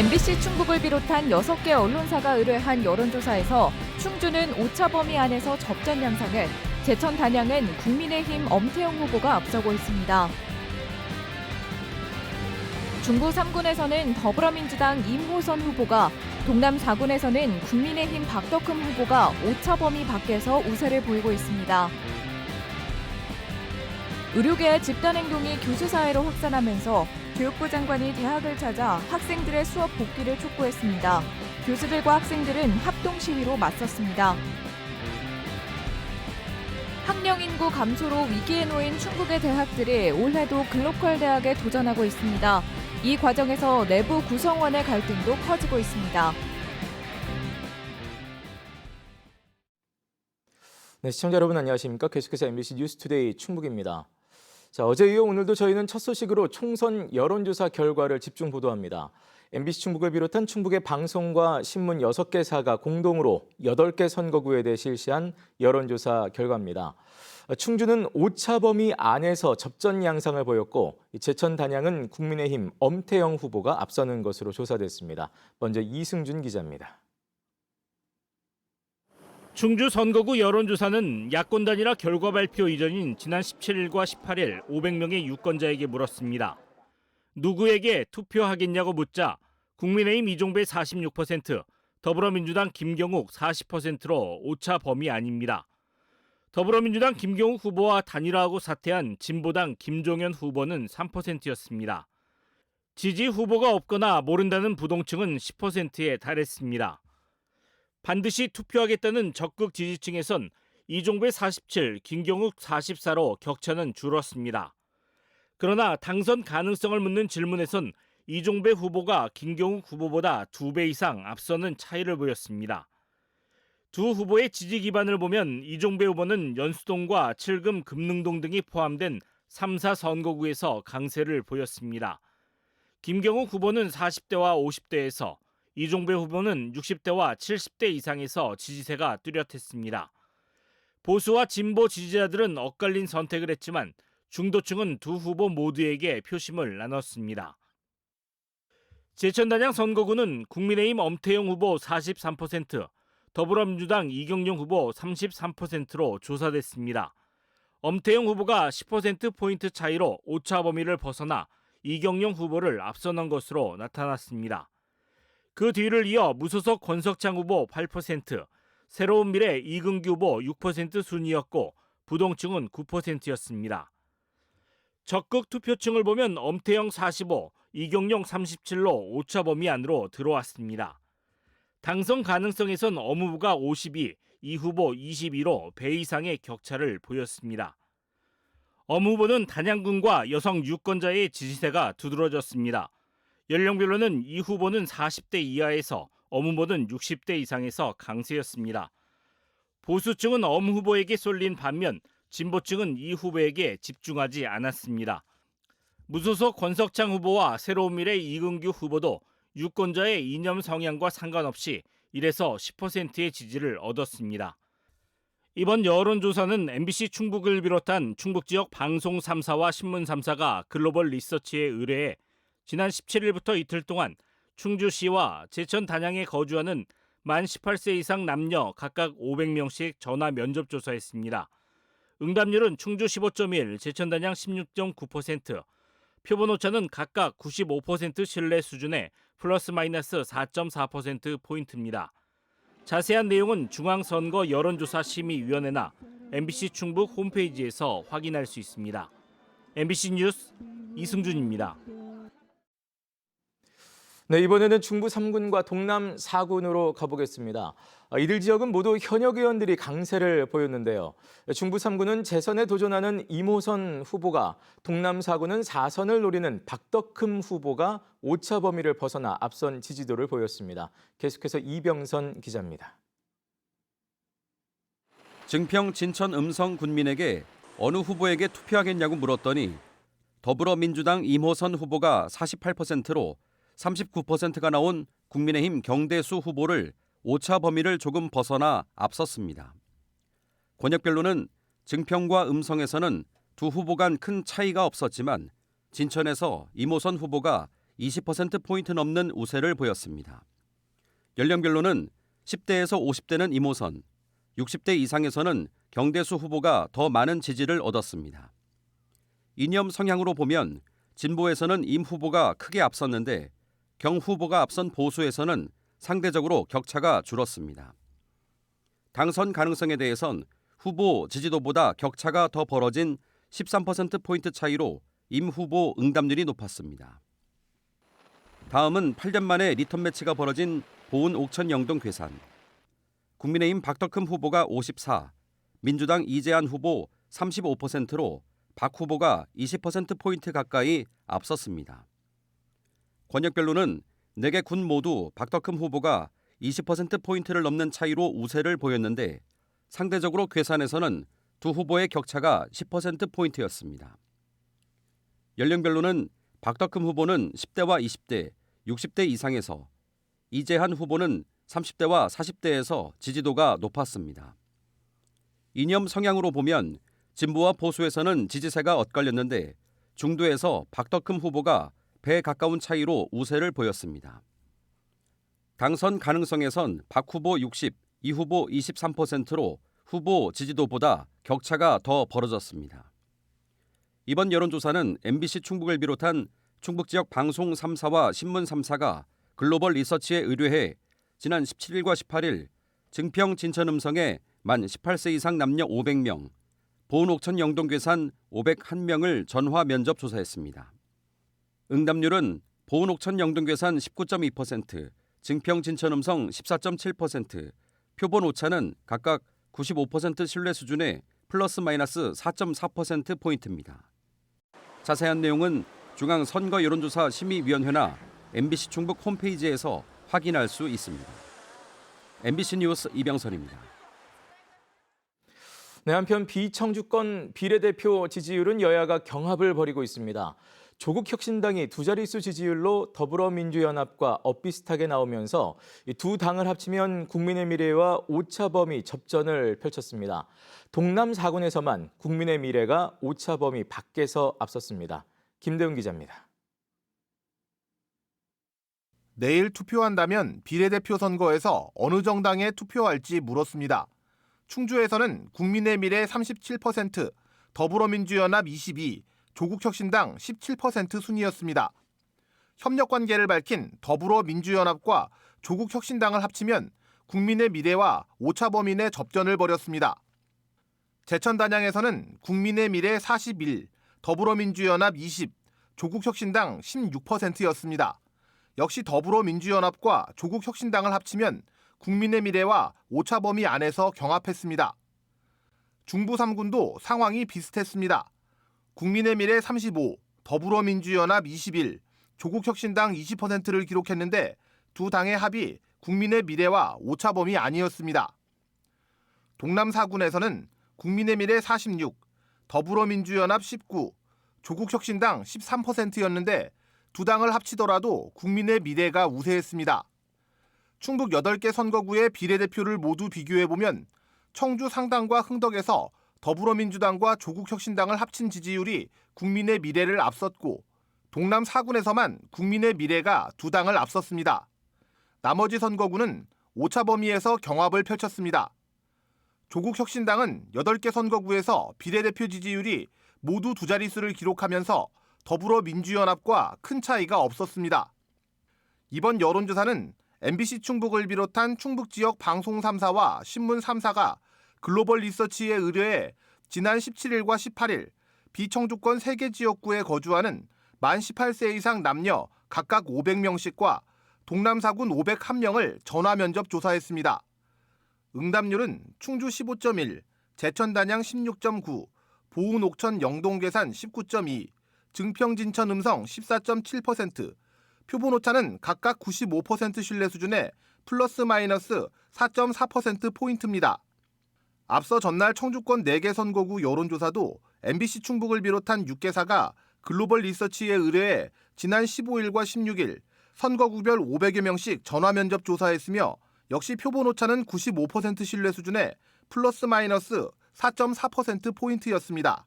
MBC 충북을 비롯한 6개 언론사가 의뢰한 여론조사에서 충주는 오차범위 안에서 접전 양상을, 제천 단양은 국민의힘 엄태영 후보가 앞서고 있습니다. 중부 3군에서는 더불어민주당 임호선 후보가, 동남 4군에서는 국민의힘 박덕흠 후보가 오차범위 밖에서 우세를 보이고 있습니다. 의료계의 집단행동이 교수사회로 확산하면서 교육부 장관이 대학을 찾아 학생들의 수업 복귀를 촉구했습니다. 교수들과 학생들은 합동 시위로 맞섰습니다. 학령 인구 감소로 위기에 놓인 충북의 대학들이 올해도 글로컬 대학에 도전하고 있습니다. 이 과정에서 내부 구성원의 갈등도 커지고 있습니다. 네, 시청자 여러분 안녕하십니까? 계속해서 MBC 뉴스투데이 충북입니다. 자, 어제 이어 오늘도 저희는 첫 소식으로 총선 여론조사 결과를 집중 보도합니다. MBC 충북을 비롯한 충북의 방송과 신문 6개사가 공동으로 8개 선거구에 대해 실시한 여론조사 결과입니다. 충주는 오차범위 안에서 접전 양상을 보였고, 제천 단양은 국민의힘 엄태영 후보가 앞서는 것으로 조사됐습니다. 먼저 이승준 기자입니다. 충주 선거구 여론조사는 야권 단일화 결과 발표 이전인 지난 17일과 18일 500명의 유권자에게 물었습니다. 누구에게 투표하겠냐고 묻자 국민의힘 이종배 46%, 더불어민주당 김경욱 40%로 오차 범위 아닙니다. 더불어민주당 김경욱 후보와 단일화하고 사퇴한 진보당 김종현 후보는 3%였습니다. 지지 후보가 없거나 모른다는 부동층은 10%에 달했습니다. 반드시 투표하겠다는 적극 지지층에선 이종배 47, 김경욱 44로 격차는 줄었습니다. 그러나 당선 가능성을 묻는 질문에선 이종배 후보가 김경욱 후보보다 2배 이상 앞서는 차이를 보였습니다. 두 후보의 지지 기반을 보면 이종배 후보는 연수동과 칠금, 금능동 등이 포함된 3, 4 선거구에서 강세를 보였습니다. 김경욱 후보는 40대와 50대에서, 이종배 후보는 60대와 70대 이상에서 지지세가 뚜렷했습니다. 보수와 진보 지지자들은 엇갈린 선택을 했지만 중도층은 두 후보 모두에게 표심을 나눴습니다. 제천 단양 선거구는 국민의힘 엄태영 후보 43%, 더불어민주당 이경용 후보 33%로 조사됐습니다. 엄태영 후보가 10%포인트 차이로 오차 범위를 벗어나 이경용 후보를 앞서는 것으로 나타났습니다. 그 뒤를 이어 무소속 권석창 후보 8%, 새로운 미래 이근규 후보 6% 순이었고 부동층은 9%였습니다. 적극 투표층을 보면 엄태영 45, 이경용 37로 오차 범위 안으로 들어왔습니다. 당선 가능성에선 엄 후보가 52, 이 후보 22로 배 이상의 격차를 보였습니다. 엄 후보는 단양군과 여성 유권자의 지지세가 두드러졌습니다. 연령별로는 이 후보는 40대 이하에서 엄 후보는 60대 이상에서 강세였습니다. 보수층은 엄 후보에게 쏠린 반면 진보층은 이 후보에게 집중하지 않았습니다. 무소속 권석창 후보와 새로운 미래 이근규 후보도 유권자의 이념 성향과 상관없이 1에서 10%의 지지를 얻었습니다. 이번 여론조사는 MBC 충북을 비롯한 충북 지역 방송 3사와 신문 3사가 글로벌 리서치에 의뢰해 지난 17일부터 이틀 동안 충주시와 제천 단양에 거주하는 만 18세 이상 남녀 각각 500명씩 전화 면접 조사했습니다. 응답률은 충주 15.1, 제천 단양 16.9%, 표본 오차는 각각 95% 신뢰 수준의 플러스 마이너스 4.4%포인트입니다. 자세한 내용은 중앙선거 여론조사 심의위원회나 MBC 충북 홈페이지에서 확인할 수 있습니다. MBC 뉴스 이승준입니다. 네, 이번에는 중부 3군과 동남 4군으로 가보겠습니다. 이들 지역은 모두 현역 의원들이 강세를 보였는데요. 중부 3군은 재선에 도전하는 임호선 후보가, 동남 4군은 4선을 노리는 박덕흠 후보가 오차 범위를 벗어나 앞선 지지도를 보였습니다. 계속해서 이병선 기자입니다. 증평 진천 음성 군민에게 어느 후보에게 투표하겠냐고 물었더니 더불어민주당 임호선 후보가 48%로 39%가 나온 국민의힘 경대수 후보를 오차 범위를 조금 벗어나 앞섰습니다. 권역별로는 증평과 음성에서는 두 후보 간 큰 차이가 없었지만 진천에서 임호선 후보가 20%포인트 넘는 우세를 보였습니다. 연령별로는 10대에서 50대는 이모선, 60대 이상에서는 경대수 후보가 더 많은 지지를 얻었습니다. 이념 성향으로 보면 진보에서는 임 후보가 크게 앞섰는데 경 후보가 앞선 보수에서는 상대적으로 격차가 줄었습니다. 당선 가능성에 대해선 후보 지지도보다 격차가 더 벌어진 13%포인트 차이로 임 후보 응답률이 높았습니다. 다음은 8년 만에 리턴 매치가 벌어진 보은 옥천 영동 괴산. 국민의힘 박덕흠 후보가 54, 민주당 이재한 후보 35%로 박 후보가 20%포인트 가까이 앞섰습니다. 권역별로는 4개 군 모두 박덕흠 후보가 20%포인트를 넘는 차이로 우세를 보였는데 상대적으로 괴산에서는 두 후보의 격차가 10%포인트였습니다. 연령별로는 박덕흠 후보는 10대와 20대, 60대 이상에서, 이재한 후보는 30대와 40대에서 지지도가 높았습니다. 이념 성향으로 보면 진보와 보수에서는 지지세가 엇갈렸는데 중도에서 박덕흠 후보가 배에 가까운 차이로 우세를 보였습니다. 당선 가능성에선 박 후보 60, 이 후보 23%로 후보 지지도보다 격차가 더 벌어졌습니다. 이번 여론조사는 MBC 충북을 비롯한 충북 지역 방송 3사와 신문 3사가 글로벌 리서치에 의뢰해 지난 17일과 18일 증평 진천 음성에 만 18세 이상 남녀 500명, 보은 옥천 영동 괴산 501명을 전화 면접 조사했습니다. 응답률은 보은 옥천 영동 괴산 19.2%, 증평 진천 음성 14.7%, 표본 오차는 각각 95% 신뢰 수준의 플러스 마이너스 4.4%포인트입니다. 자세한 내용은 중앙선거여론조사 심의위원회나 MBC 충북 홈페이지에서 확인할 수 있습니다. MBC 뉴스 이병선입니다. 네, 한편 비청주권 비례대표 지지율은 여야가 경합을 벌이고 있습니다. 조국혁신당이 두 자릿수 지지율로 더불어민주연합과 엇비슷하게 나오면서 이 두 당을 합치면 국민의 미래와 오차범위 접전을 펼쳤습니다. 동남 4군에서만 국민의 미래가 오차범위 밖에서 앞섰습니다. 김대훈 기자입니다. 내일 투표한다면 비례대표 선거에서 어느 정당에 투표할지 물었습니다. 충주에서는 국민의 미래 37%, 더불어민주연합 22%, 조국혁신당 17% 순이었습니다. 협력관계를 밝힌 더불어민주연합과 조국혁신당을 합치면 국민의 미래와 오차범위 내 접전을 벌였습니다. 제천단양에서는 국민의 미래 41, 더불어민주연합 20, 조국혁신당 16%였습니다. 역시 더불어민주연합과 조국혁신당을 합치면 국민의 미래와 오차범위 안에서 경합했습니다. 중부 3군도 상황이 비슷했습니다. 국민의 미래 35, 더불어민주연합 21, 조국혁신당 20%를 기록했는데 두 당의 합이 국민의 미래와 오차범위 아니었습니다. 동남 4군에서는 국민의 미래 46, 더불어민주연합 19, 조국혁신당 13%였는데 두 당을 합치더라도 국민의 미래가 우세했습니다. 충북 8개 선거구의 비례대표를 모두 비교해보면 청주 상당과 흥덕에서 더불어민주당과 조국혁신당을 합친 지지율이 국민의 미래를 앞섰고 동남 4군에서만 국민의 미래가 두 당을 앞섰습니다. 나머지 선거구는 오차범위에서 경합을 펼쳤습니다. 조국혁신당은 8개 선거구에서 비례대표 지지율이 모두 두 자릿수를 기록하면서 더불어민주연합과 큰 차이가 없었습니다. 이번 여론조사는 MBC 충북을 비롯한 충북 지역 방송 3사와 신문 3사가 글로벌 리서치에 의뢰해 지난 17일과 18일 비청주권 3개 지역구에 거주하는 만 18세 이상 남녀 각각 500명씩과 동남 4군 501명을 전화 면접 조사했습니다. 응답률은 충주 15.1, 제천 단양 16.9, 보은 옥천 영동 괴산 19.2, 증평 진천 음성 14.7%, 표본 오차는 각각 95% 신뢰 수준의 플러스 마이너스 4.4%포인트입니다. 앞서 전날 청주권 4개 선거구 여론조사도 MBC 충북을 비롯한 6개사가 글로벌 리서치에 의뢰해 지난 15일과 16일 선거구별 500여 명씩 전화 면접 조사했으며 역시 표본 오차는 95% 신뢰 수준의 플러스 마이너스 4.4%포인트였습니다.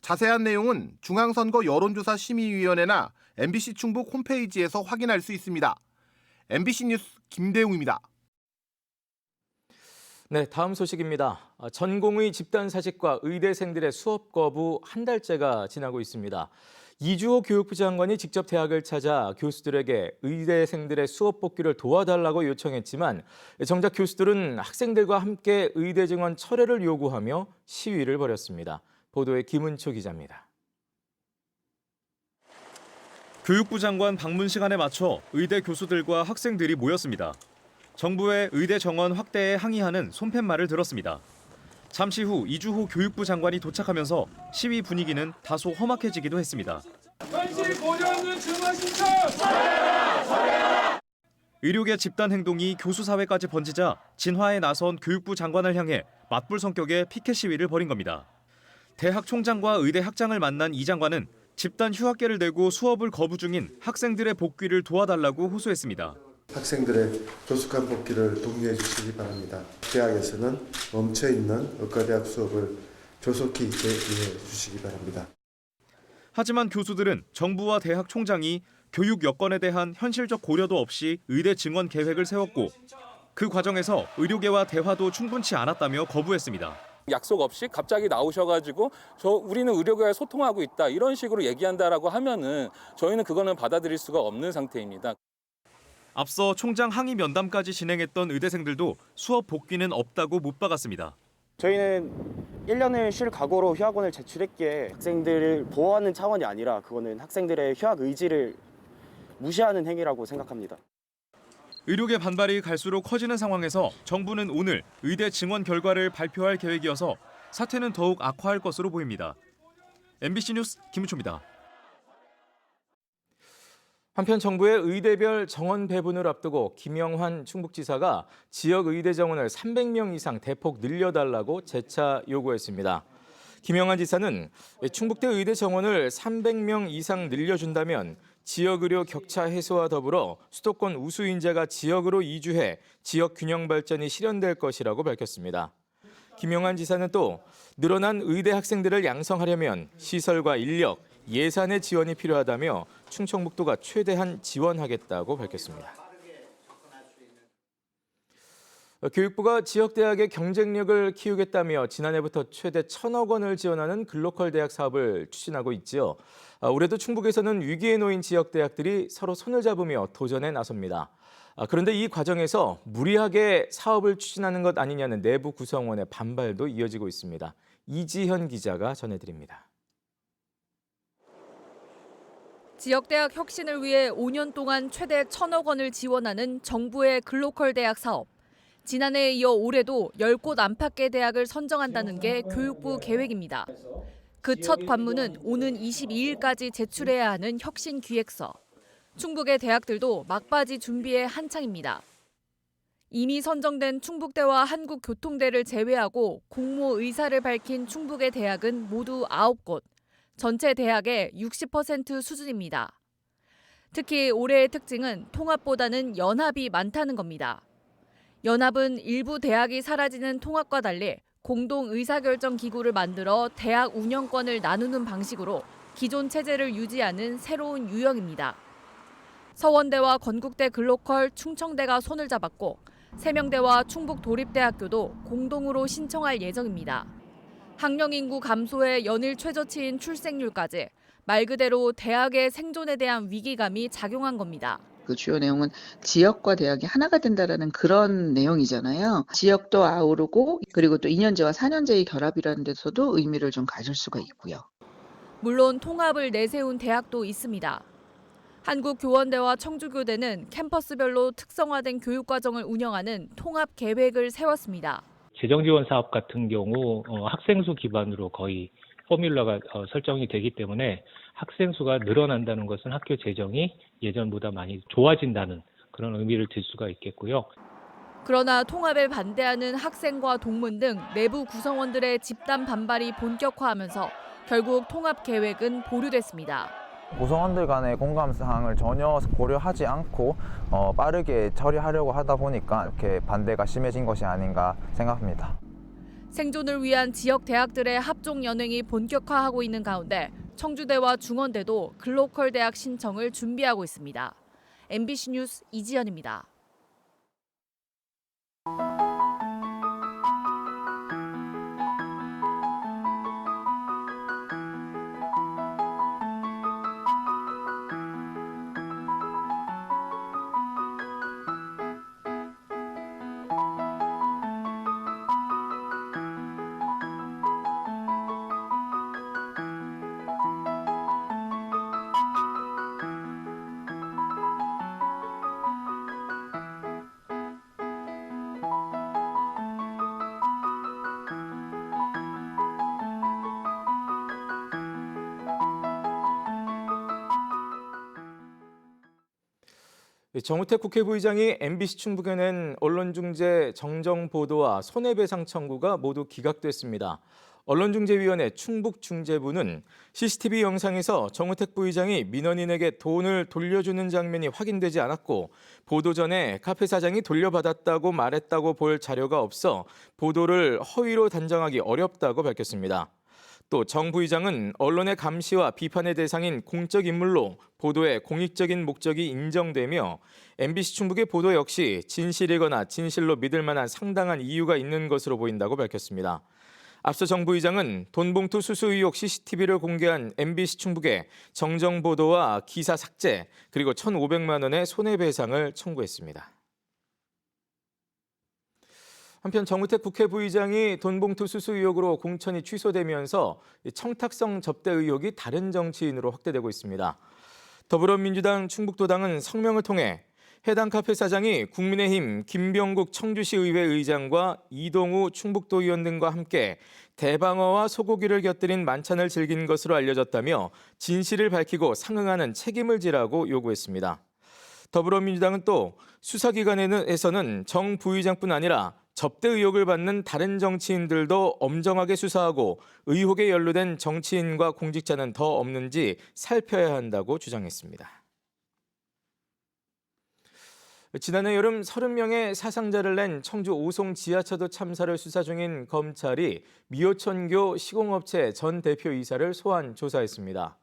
자세한 내용은 중앙선거 여론조사 심의위원회나 MBC 충북 홈페이지에서 확인할 수 있습니다. MBC 뉴스 김대웅입니다. 네, 다음 소식입니다. 전공의 집단 사직과 의대생들의 수업 거부 한 달째가 지나고 있습니다. 이주호 교육부 장관이 직접 대학을 찾아 교수들에게 의대생들의 수업 복귀를 도와달라고 요청했지만 정작 교수들은 학생들과 함께 의대 증원 철회를 요구하며 시위를 벌였습니다. 보도에 김은초 기자입니다. 교육부 장관 방문 시간에 맞춰 의대 교수들과 학생들이 모였습니다. 정부의 의대 정원 확대에 항의하는 손팻말을 들었습니다. 잠시 후 이주호 교육부 장관이 도착하면서 시위 분위기는 다소 험악해지기도 했습니다. 현실 고려 없는 증원 신청! 의료계 집단 행동이 교수 사회까지 번지자 진화에 나선 교육부 장관을 향해 맞불 성격의 피켓 시위를 벌인 겁니다. 대학 총장과 의대 학장을 만난 이 장관은 집단 휴학계를 내고 수업을 거부 중인 학생들의 복귀를 도와달라고 호소했습니다. 학생들의 조숙한 복귀를 독려해 주시기 바랍니다. 대학에서는 멈춰있는 의과대학 수업을 조속히 재개해 주시기 바랍니다. 하지만 교수들은 정부와 대학 총장이 교육 여건에 대한 현실적 고려도 없이 의대 증원 계획을 세웠고 그 과정에서 의료계와 대화도 충분치 않았다며 거부했습니다. 약속 없이 갑자기 나오셔가지고 우리는 의료계와 소통하고 있다 이런 식으로 얘기한다라고 하면은 저희는 그거는 받아들일 수가 없는 상태입니다. 앞서 총장 항의 면담까지 진행했던 의대생들도 수업 복귀는 없다고 못 박았습니다. 저희는 1년을 쉴 각오로 휴학원을 제출했기에 학생들을 보호하는 차원이 아니라 그거는 학생들의 휴학 의지를 무시하는 행위라고 생각합니다. 의료계 반발이 갈수록 커지는 상황에서 정부는 오늘 의대 증원 결과를 발표할 계획이어서 사태는 더욱 악화할 것으로 보입니다. MBC 뉴스 김우초입니다. 한편 정부의 의대별 정원 배분을 앞두고 김영환 충북지사가 지역 의대 정원을 300명 이상 대폭 늘려달라고 재차 요구했습니다. 김영환 지사는 충북대 의대 정원을 300명 이상 늘려준다면 지역 의료 격차 해소와 더불어 수도권 우수 인재가 지역으로 이주해 지역 균형 발전이 실현될 것이라고 밝혔습니다. 김영환 지사는 또 늘어난 의대 학생들을 양성하려면 시설과 인력, 예산의 지원이 필요하다며 충청북도가 최대한 지원하겠다고 밝혔습니다. 교육부가 지역대학의 경쟁력을 키우겠다며 지난해부터 최대 1,000억 원을 지원하는 글로컬 대학 사업을 추진하고 있지요. 올해도 충북에서는 위기에 놓인 지역대학들이 서로 손을 잡으며 도전에 나섭니다. 그런데 이 과정에서 무리하게 사업을 추진하는 것 아니냐는 내부 구성원의 반발도 이어지고 있습니다. 이지현 기자가 전해드립니다. 지역대학 혁신을 위해 5년 동안 최대 1,000억 원을 지원하는 정부의 글로컬 대학 사업. 지난해에 이어 올해도 10곳 안팎의 대학을 선정한다는 게 교육부 계획입니다. 그 첫 관문은 오는 22일까지 제출해야 하는 혁신 기획서. 충북의 대학들도 막바지 준비에 한창입니다. 이미 선정된 충북대와 한국교통대를 제외하고 공모 의사를 밝힌 충북의 대학은 모두 9곳. 전체 대학의 60% 수준입니다. 특히 올해의 특징은 통합보다는 연합이 많다는 겁니다. 연합은 일부 대학이 사라지는 통합과 달리 공동 의사결정 기구를 만들어 대학 운영권을 나누는 방식으로 기존 체제를 유지하는 새로운 유형입니다. 서원대와 건국대 글로컬, 충청대가 손을 잡았고 세명대와 충북도립대학교도 공동으로 신청할 예정입니다. 학령 인구 감소에 연일 최저치인 출생률까지 말 그대로 대학의 생존에 대한 위기감이 작용한 겁니다. 그 주요 내용은 지역과 대학이 하나가 된다라는 그런 내용이잖아요. 지역도 아우르고 그리고 또 2년제와 4년제의 결합이라는 데서도 의미를 좀 가질 수가 있고요. 물론 통합을 내세운 대학도 있습니다. 한국교원대와 청주교대는 캠퍼스별로 특성화된 교육과정을 운영하는 통합 계획을 세웠습니다. 재정 지원 사업 같은 경우 학생 수 기반으로 거의 포뮬러가 설정이 되기 때문에 학생 수가 늘어난다는 것은 학교 재정이 예전보다 많이 좋아진다는 그런 의미를 들 수가 있겠고요. 그러나 통합에 반대하는 학생과 동문 등 내부 구성원들의 집단 반발이 본격화하면서 결국 통합 계획은 보류됐습니다. 구성원들 간의 공감 사항을 전혀 고려하지 않고 빠르게 처리하려고 하다 보니까 이렇게 반대가 심해진 것이 아닌가 생각합니다. 생존을 위한 지역 대학들의 합종 연행이 본격화하고 있는 가운데 청주대와 중원대도 글로컬 대학 신청을 준비하고 있습니다. MBC 뉴스 이지연입니다. 정우택 국회부의장이 MBC 충북에 낸 언론중재 정정보도와 손해배상 청구가 모두 기각됐습니다. 언론중재위원회 충북중재부는 CCTV 영상에서 정우택 부의장이 민원인에게 돈을 돌려주는 장면이 확인되지 않았고 보도 전에 카페 사장이 돌려받았다고 말했다고 볼 자료가 없어 보도를 허위로 단정하기 어렵다고 밝혔습니다. 또 정 부의장은 언론의 감시와 비판의 대상인 공적 인물로 보도의 공익적인 목적이 인정되며 MBC 충북의 보도 역시 진실이거나 진실로 믿을 만한 상당한 이유가 있는 것으로 보인다고 밝혔습니다. 앞서 정 부의장은 돈봉투 수수 의혹 CCTV를 공개한 MBC 충북에 정정보도와 기사 삭제 그리고 1,500만 원의 손해배상을 청구했습니다. 한편 정우택 국회부의장이 돈봉투 수수 의혹으로 공천이 취소되면서 청탁성 접대 의혹이 다른 정치인으로 확대되고 있습니다. 더불어민주당 충북도당은 성명을 통해 해당 카페 사장이 국민의힘 김병국 청주시 의회 의장과 이동우 충북도의원 등과 함께 대방어와 소고기를 곁들인 만찬을 즐긴 것으로 알려졌다며 진실을 밝히고 상응하는 책임을 지라고 요구했습니다. 더불어민주당은 또 수사기관에서는 정 부의장뿐 아니라 접대 의혹을 받는 다른 정치인들도 엄정하게 수사하고 의혹에 연루된 정치인과 공직자는 더 없는지 살펴야 한다고 주장했습니다. 지난해 여름 30명의 사상자를 낸 청주 오송 지하차도 참사를 수사 중인 검찰이 미호천교 시공업체 전 대표이사를 소환 조사했습니다.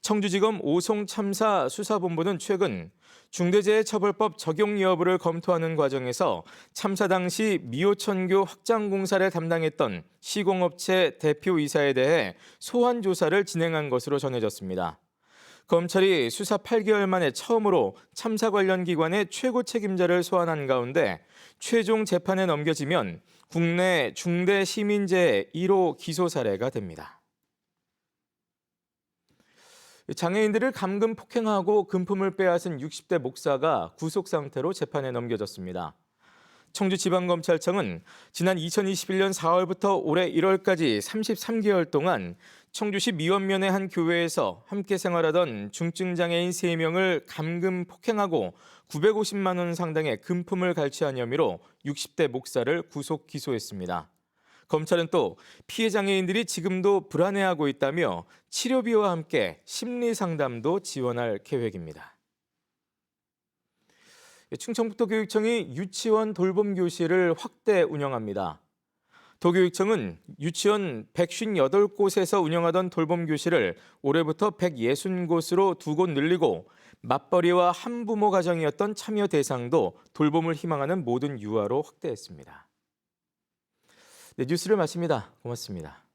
청주지검 오송 참사 수사본부는 최근 중대재해처벌법 적용 여부를 검토하는 과정에서 참사 당시 미호천교 확장 공사를 담당했던 시공업체 대표이사에 대해 소환 조사를 진행한 것으로 전해졌습니다. 검찰이 수사 8개월 만에 처음으로 참사 관련 기관의 최고 책임자를 소환한 가운데 최종 재판에 넘겨지면 국내 중대 시민재해 1호 기소 사례가 됩니다. 장애인들을 감금 폭행하고 금품을 빼앗은 60대 목사가 구속 상태로 재판에 넘겨졌습니다. 청주지방검찰청은 지난 2021년 4월부터 올해 1월까지 33개월 동안 청주시 미원면의 한 교회에서 함께 생활하던 중증장애인 3명을 감금 폭행하고 950만 원 상당의 금품을 갈취한 혐의로 60대 목사를 구속 기소했습니다. 검찰은 또 피해 장애인들이 지금도 불안해하고 있다며 치료비와 함께 심리상담도 지원할 계획입니다. 충청북도교육청이 유치원 돌봄교실을 확대 운영합니다. 도교육청은 유치원 158곳에서 운영하던 돌봄교실을 올해부터 160곳으로 2곳 늘리고 맞벌이와 한부모 가정이었던 참여 대상도 돌봄을 희망하는 모든 유아로 확대했습니다. 네, 뉴스를 마칩니다. 고맙습니다.